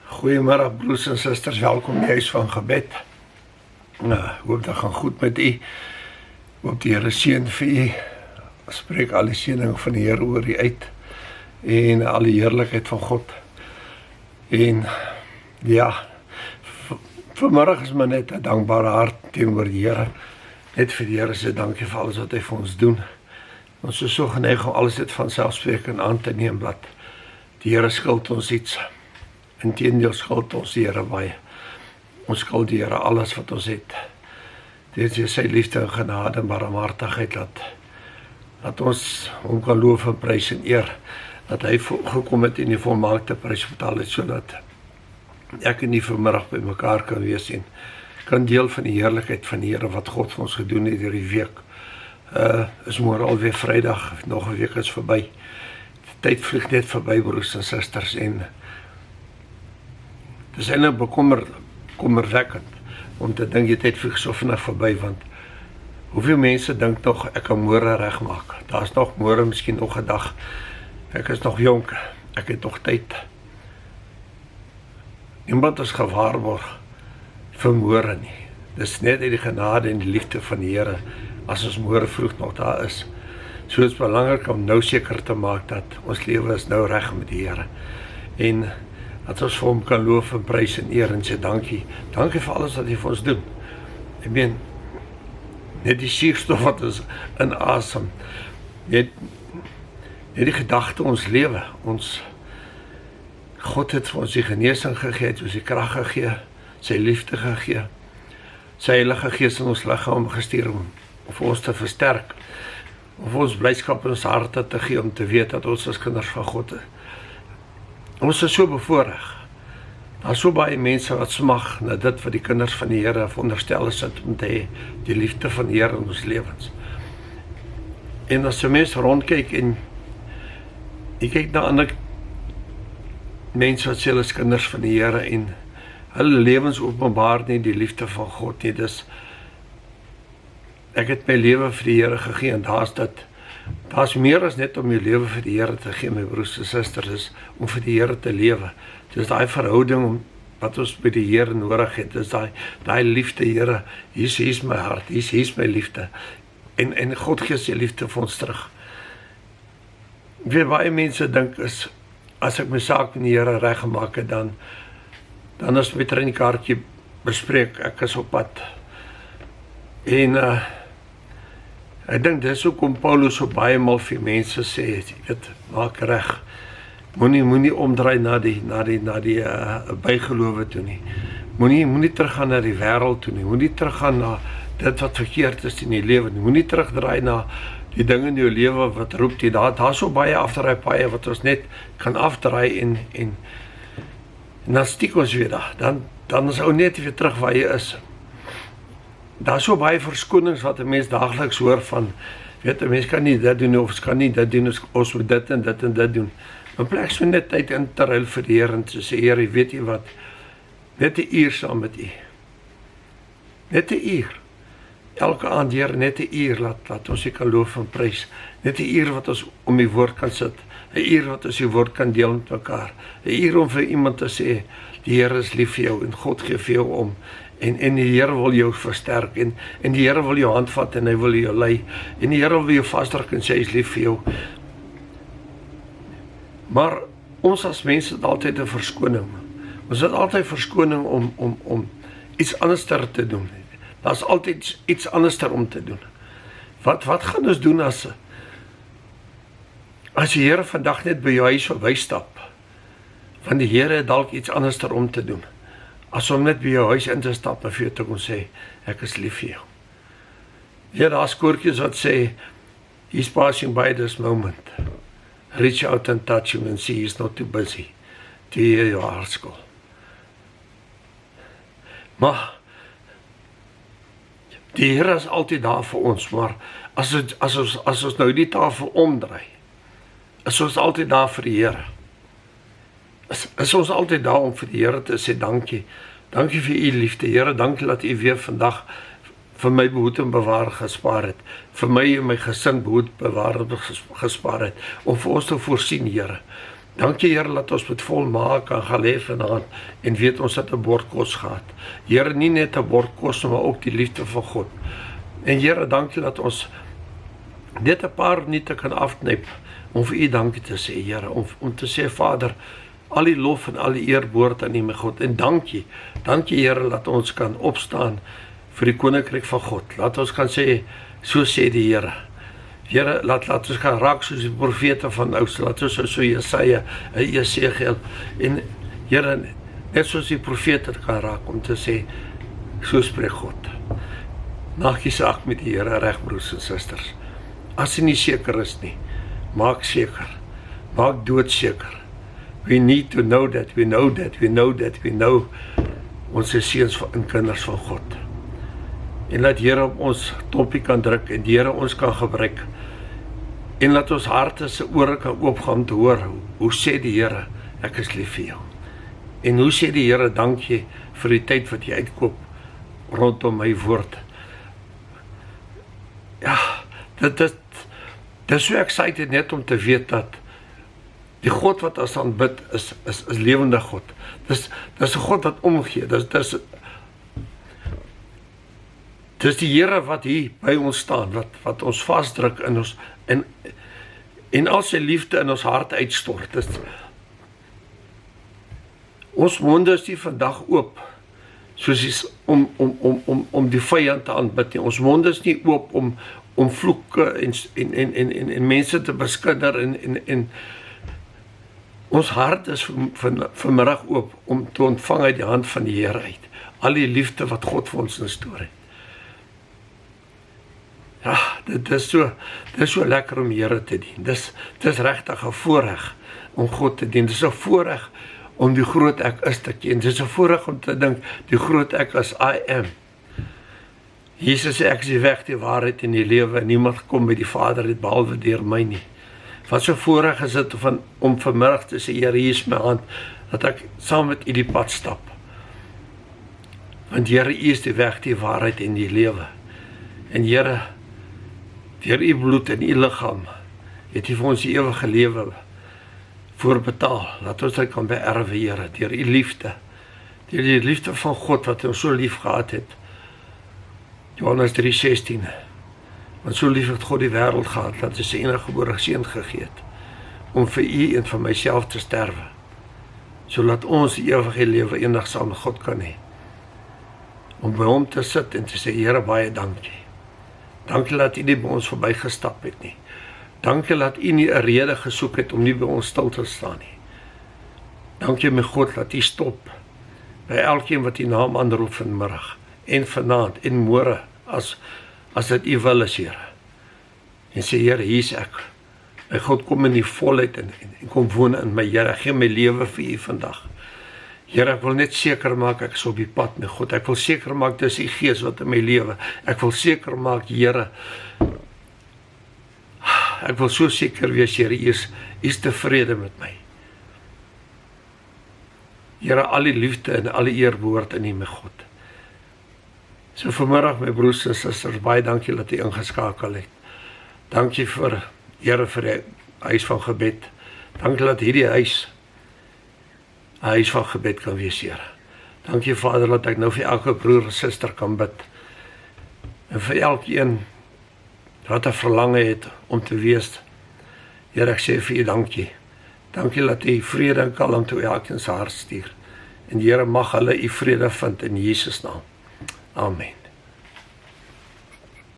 Goeiemôre broers en susters, welkom by Huis van Gebed. Hoop dat gaan goed met u. Hoop die Here seën vir u. Spreek al die seëning van die Here oor u uit en al die heerlikheid van God. En ja, vanmôre is maar net 'n dankbare hart teenoor die Here. Net vir die Here sê dankie vir alles wat hy vir ons doen. Ons is so geneig om alles dit van selfspreekend aan te neem dat die Here skuld ons iets. Inteendeel skuld ons die Here baie. Ons skuld die Here alles wat ons het. Dit is sy liefde en genade en barmhartigheid dat ons hom kan loof en prys en eer. Dat hy gekom het en die volmaakte prys betaal het, sodat ek en die vanmiddag by mekaar kan wees en kan deel van die heerlikheid van die Here wat God vir ons gedoen het hierdie week. Is môre alweer Vrydag, nog 'n week is verby. Die tyd vlieg net verby, broers en susters, en dit is eintlik bekommerwekkend om te dink die tyd vlieg so vinnig verby, want hoeveel mense dink nog ek kan môre regmaak? Daar's nog môre, miskien nog 'n dag. Ek is nog jonk, ek het nog tyd. Niemand is gewaarborg vir môre nie. Dis net uit die genade en die liefde van die Here as ons môre vroeg nog daar is. So is belangrik om nou seker te maak dat ons lewe is nou reg met die Here. En dat ons vir hom kan loof en prys en eer en sê dankie. Dankie vir alles wat hy vir ons doen. Ek meen, net die suurstof wat ons inasem, net die gedagte ons lewe, God het vir ons die genesing gegee, het ons die krag gegee, sy liefde gegee, sy Heilige Gees in ons liggaam gestuur om vir ons te versterk, om vir ons blydskap in ons harte te gee, om te weet dat ons as kinders van God is. Ons is so bevoorreg. Daar is so baie mense wat smag na dit wat die kinders van die Here veronderstel is om te hê, die liefde van die Here in ons lewens. En as 'n mens rondkyk en jy kyk na ander mense wat sê hulle is kinders van die Here en hulle lewens openbaar nie die liefde van God nie. Ek het my lewe vir die Here gegee en daar's meer as net om jou lewe vir die Here te gee, my broers en susters, is om vir die Here te lewe. Dis daai verhouding wat ons by die Here nodig het. Dis daai liefde, Here, hier is my hart, hier is my liefde. En God gee sy liefde vir ons terug. Wie baie mense dink is, as ek my saak met die Here reggemaak het, dan is my treinkaartjie bespreek, ek is op pad. En ek dink dis hoekom Paulus so baie mal vir mense sê, jy weet, maak reg. Moenie omdraai na die bygelowe toe nie. Moenie teruggaan na die wêreld toe nie. Moenie teruggaan na dit wat verkeerd is in die lewe nie. Moenie terugdraai na die dinge in jou lewe wat roep jy. Daar's so baie afdraaipaaie wat ons net kan afdraai en dan stiek ons weer daar. Dan is ou net weer terug waar jy is. Daar's so baie verskonings wat 'n mens daagliks hoor van, weet 'n mens kan nie dit doen of ons kan nie dit doen, ons moet dit en dit en dit doen. In plek so net tyd in te ruil vir die Here en te sê, Here, weet jy wat? Net 'n uur saam met u. Net 'n uur. Elke aand, Here, net 'n uur laat ons u kan loof en prys. Net 'n uur wat ons om die woord kan sit. 'n Uur wat ons die woord kan deel met mekaar. 'n Uur om vir iemand te sê, die Here is lief vir jou en God gee vir jou om. En die Here wil jou versterk en die Here wil jou handvat en hy wil jou lei en die Here wil jou vasdruk en sê hy is lief vir jou. Maar ons as mense het altyd 'n verskoning. Ons het altyd verskoning om iets anders te doen. Daar's altyd iets anders om te doen. Wat gaan ons doen as die Here vandag net by jou huis verby stap? Want die Here het dalk iets anders om te doen. As om net by jou huis in te stap en vir jou te kon sê, ek is lief vir jou. Ja, daar's koortjies wat sê, he's passing by this moment. Reach out and touch him and see he's not too busy to hear your heartskool. Maar die Here is altyd daar vir ons, maar as ons nou die tafel omdraai, is ons altyd daar vir die Here. Is ons altyd daar om vir die Here te sê dankie. Dankie vir u liefde, Here, dankie dat u weer vandag vir my behoed en bewaar gespaar het, vir my en my gesin behoed bewaar gespaar het, om vir ons te voorsien, Here. Dankie Here dat ons met vol maag kan gaan lê vanaand en weet ons het 'n bord kos gehad. Here, nie net 'n bord kos, maar ook die liefde van God. En Here, dankie dat ons net 'n paar minute kan afknyp om vir U dankie te sê, Here, om te sê, Vader, al die lof en al die eer behoort aan U, my God. En dankie Here, dat ons kan opstaan vir die koninkryk van God. Laat ons kan sê, so sê die Here. Here, laat ons gaan raak soos die profete van nou, laat ons so Jesaja en Jesegiel, en Here, net soos die profete kan raak, om te sê, so spreek God. Maak jy saak met die Here reg, broers en susters. As jy nie seker is nie, maak seker, maak doodseker. We need to know that, we know that, we know that, we know, ons is seuns en kinders van God. En laat Here op ons toppie kan druk, en die Here ons kan gebruik, en laat ons harte se ore kan oopgaan om te hoor, hoe sê die Here, ek is lief vir jou. En hoe sê die Here, dankie vir die tyd wat jy uitkoop rondom my woord. Ja, dit is so excited net om te weet dat die God wat ons aanbid is lewende God. Dis 'n God wat omgee. Dis die Here wat hier by ons staan, wat ons vasdruk in ons en al sy liefde in ons hart uitstort. Ons monde is nie vandag oop soos om die vyand te aanbid nie. Ons monde is nie oop om vloeke en mense te beskinder en ons hart is vanmiddag oop om te ontvang uit die hand van die Here uit. Al die liefde wat God vir ons instoor het. Ja, dit is so lekker om die Here te dien. Dit is regtig 'n voorreg om God te dien. Dit is 'n voorreg om die groot ek is te ken. Dit is 'n voorreg om te dink, die groot ek is I am. Jesus sê, ek is die weg, die waarheid en die lewe, en niemand kom by die Vader het behalwe deur my nie. Wat so voorreg is dit om vanmiddag te sê, Here, hier is my hand, dat ek saam met U die pad stap. Want Here, U is die weg, die waarheid en die lewe. En Here, deur U bloed en U liggaam, het U vir ons die ewige lewe voorbetaal. Laat ons dit kan beerwe, Here, deur U liefde. Deur die liefde van God, wat ons so lief gehad het. Johannes 3:16. Want so lief het God die wêreld gehad, dat hy sy enige gebore seun gegee het, om vir U en vir myself te sterwe, sodat ons die ewige lewe eendag saam met God kan hê. Om by hom te sit en te sê, Here, baie dankie. Dankie dat U nie by ons verbygestap het nie. Dankie dat U nie 'n rede gesoek het om nie by ons stil te staan nie. Dankie my God dat U stop by elkeen wat U naam aanroep vanmiddag en vanaand en môre as dit U wil is, Here. En sê, Here, hier is ek. My God, kom in die volheid en kom woon in my, Here. Ek gee my lewe vir U vandag. Here, ek wil net seker maak ek is op die pad, my God. Ek wil seker maak dis U Gees wat in my lewe. Ek wil seker maak, Here, ek wil so seker wees, Here, U is tevrede met my. Here, al die liefde en al die eer behoort aan U, my God. So vanmiddag, my broers en susters, baie dankie dat U ingeskakel het. Dankie vir, Here, vir die huis van gebed. Dankie dat hierdie huis 'n huis van gebed kan wees, Here. Dankie, Vader, dat ek nou vir elke broer en suster kan bid. En vir elkeen wat 'n verlange het om te wees. Here, ek sê vir U dankie. Dankie dat U vrede en kalmte oor elkeen se hart stuur. En Here, mag hulle U vrede vind in Jesus naam. Amen.